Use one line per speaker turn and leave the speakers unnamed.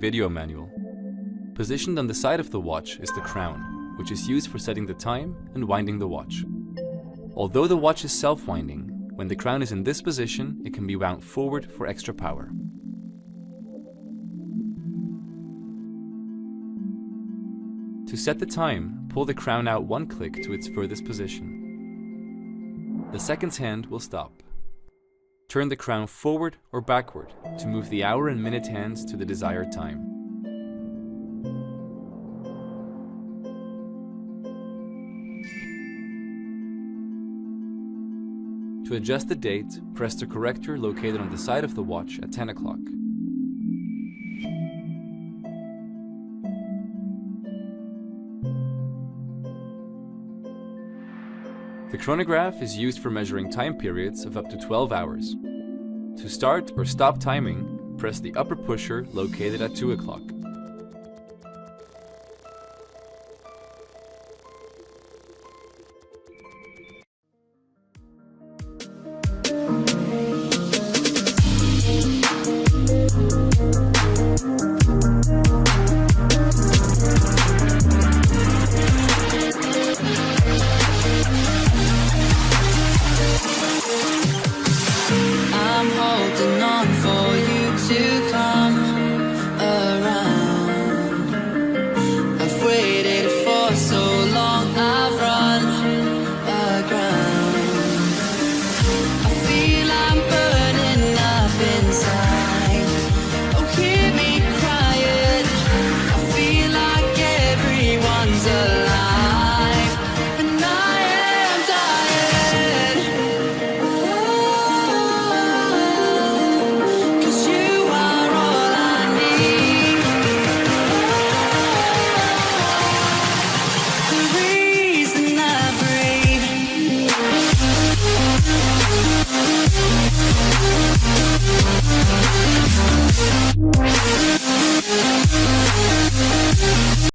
Video manual. Positioned on the side of the watch is the crown, which is used for setting the time and winding the watch. Although the watch is self-winding, when the crown is in this position, it can be wound forward for extra power. To set the time, pull the crown out one click to its furthest position. The seconds hand will stop. Turn the crown forward or backward to move the hour and minute hands to the desired time. To adjust the date, press the corrector located on the side of the watch at 10 o'clock. The chronograph is used for measuring time periods of up to 12 hours. To start or stop timing, press the upper pusher located at 2 o'clock.